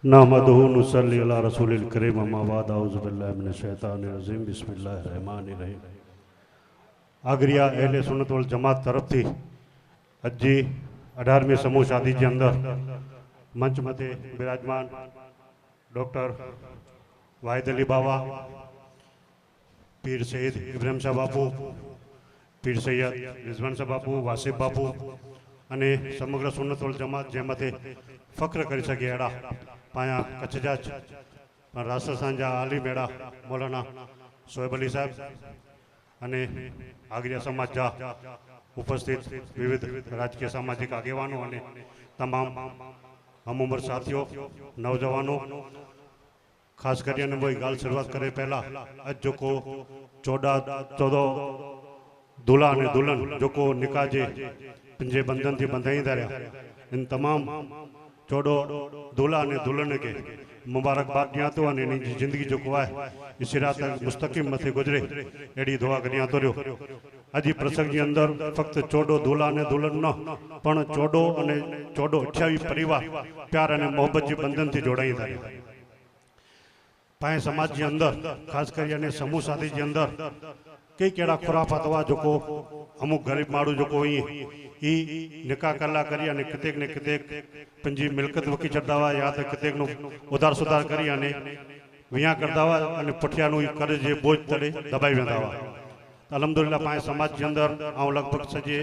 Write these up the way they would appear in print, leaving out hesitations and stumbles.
नहमदुहु नुसल्ली अला रसूलिल करीम अम्मा बाद औज़ु बिल्लाहि मिनश शैतानिर रजीम बिस्मिल्लाहिर रहमानिर रहीम। आगरिया अहले सुन्नत वल जमात तरफ थी अजी 18वीं समूह शादी के अंदर मंच मथे विराजमान डॉक्टर वाहिद अली बाबा, पीर सैयद इब्राहिम शाह बापू, पीर सैयद रिजवान शाह बापू, वासिफ बापू अने समग्र सुन्नत वल जमात जे मथे फख्र करी सके अड़ा पाया कच्छ जा राजस्थान जा आली मेड़ा मौलाना शोएब अली साहब अने आगरिया समाज जा उपस्थित विविध राजकीय सामाजिक आगेवानों अने तमाम हम उम्र साथियों नौजवानों, खास कर गाल शुरुआत करे पहला अज जो को 14 दूल्हा ने दुल्हन जो को निकाह जे पंजे बंधन थी बंधाईंदा रहा, इन तमाम 14 दूल्हा ने दुल्हन के मुबारकबाद दियां तो अने इनकी जिंदगी जो को है सिरात मुस्तकीम मथे गुजरे एडी दुआ करियां तो रहो। अजी प्रसंग के अंदर फक्त 14 दूल्हा ने दुल्हन न पण 14 अने 28 परिवार प्यार अने मोहब्बत के बंधन थी जोड़ाईंदा रहा। पाए समाज के अंदर खास कर समूह शादी के अंदर कई कड़ा खुराफात हुआ जो को अमुक गरीब माण्हू जो को निकाह कला करी अने कितेक ने कितेक पंजी मिलकत वकी छड्डा हुआ या तो कितेक नो उधार सुधार करी अने विया करदा हुआ अने पुठियानो कर्ज जे बोझ तड़े दबाई वेंदा हुआ। अल्हम्दुलिल्लाह पाए समाज के अंदर आऊं लगभग सजे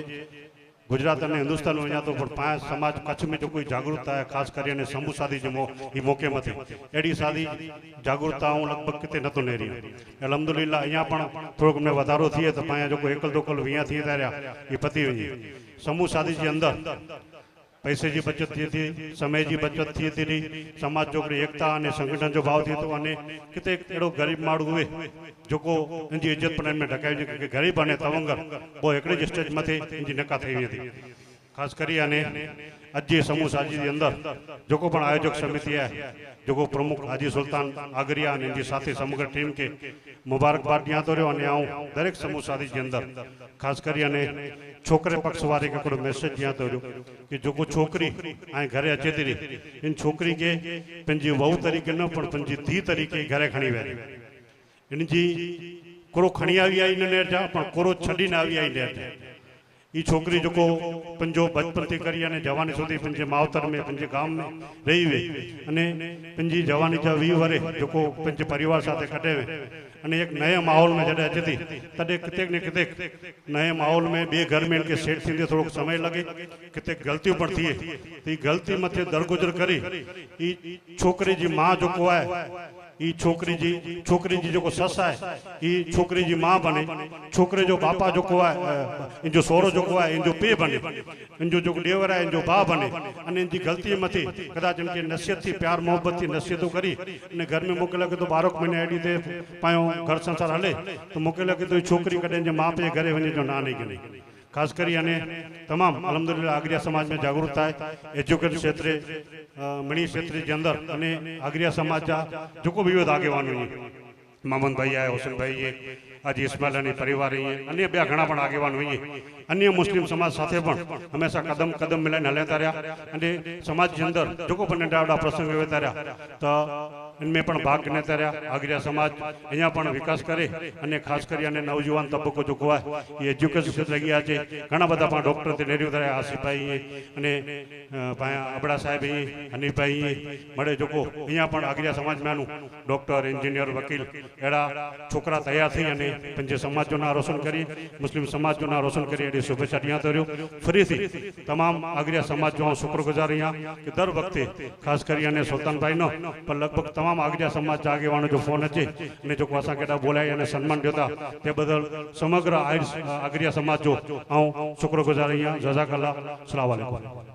गुजरात और हिंदुस्तान में तो पाए समाज कच्छ में जो कोई जागरूकता है खास कर समूह शादी जो मौके मथे एडी शादी जागरूकता हूँ लगभग कितने नतो नेरी। अल्हम्दुलिल्लाह अँ थोड़ो में वाधारो थिए तो पाया जो एकल दोकल वीह थी रहा ये पती वही। समूह शादी के अंदर पैसे की बचत थी थी, समय की बचत थी थी, समाज जो एकता और संगठन जो भाव थी तो अने किते एड़ो गरीब माण्हू हुए जो को इनकी इज्जत पण में ढकाई कि गरीब अने तवंगर वो एकड़े ज स्टेज मथे इनकी निकाह थी हुई थी। खास करी अने अज जे समूह शादी के अंदर जो को पण आयोजक समिति है जो को प्रमुख हाजी सुल्तान आगरिया अने इनकी साथी समग्र टीम के मुबारकबाद दियां तो रहो। अने आऊं दरेक समूह शादी के अंदर खास करी अने छोकरे पक्ष वाले के कोई मैसेज दिया तो कि जो को छोकरी आए घरे अचे थी इन छोकरी के पंजी वहू तरीके न पण पंजी धी तरीके घरे खणी वे इनजी कोरो खणी आई आई नेर जा पण कोरो छडी न आई आई नेर जा। ये छोकरी जो को पंजो बचपन थी करी अने जवानी सुधी पंजे मावतर में पंजे गांव में रही वे अने पंजी जवानी जा 20 वरे जो को पंजे परिवार साथे कटे वे अने एक नए माहौल में जड़े अचे थी तदे कितेक ने कितेक नए माहौल में बे घर में इनके सेट थी थोड़ो समय लगे कितेक गलतियों पर थी तो गलती मथे दरगुजर करी छोकरी जी माँ जो को है छोकरी जी जो को सस है छोकरी जी माँ बने छोकरे जो बापा जो को है इन जो सोरो जो को है इन जो पे बने इन जो डेवर है इन जो बा बने अने इनकी गलती मथी कदाच इनके नसीहत थी प्यार मोहब्बत थी नसीहतों करी ने घर में मोकल के तो 12 महीने एडी थे पायो घर संसार हले तो मोकल के तो छोकरी कदे जो माँ पे घरे वने जो ना नहीं करी। खास करी अने तमाम अल्हम्दुलिल्लाह आगरिया समाज में जागरूकता है एजुकेशन क्षेत्र मणि क्षेत्र के अंदर अने आगरिया समाज जा जो को विविध आगेवान मामन भाई है हुसैन भाई है आज इस्माइलानी परिवार है अन्य बया घना पण आगेवान हुई अन्य मुस्लिम समाज साथे पण हमेशा कदम कदम मिलाने हलता रहा अने समाज के अंदर जो को पण नंढा प्रसंग वेता रहा तो इनमें पण भाग लेता रहा। आगरिया समाज अँ पण विकास करे अने खास कर नवजुवान तबको जो है ये एज्युकेशन क्षेत्र गया है घना बधा पण डॉक्टर थी नेरी उतरे आसिफ भाई अने पाया अबड़ा साहेब हनीफ भाई मळे जो को अँ पण आगरिया समाज में डॉक्टर इंजीनियर वकील एड़ा छोकरा तैयार थी अने पंजे समाज जो ना रोशन करी मुस्लिम समाज जो ना रोशन करी एडी शुभेच्छा दियां तो रहो। फरी थी तमाम आगरिया समाज जो शुक्रगुजार रहा कि दर वक्ते खास कर सुल्तान भाई नो पर लगभग तमाम आगरिया समाज आगेवानो जो फोन अचे ने जो असां केड़ा बोलाय अने सन्मान देता ते बदल समग्र आगरिया समाज जो शुक्रगुजार रहा। जज़ाकल्लाह। अस्सलाम वालेकुम।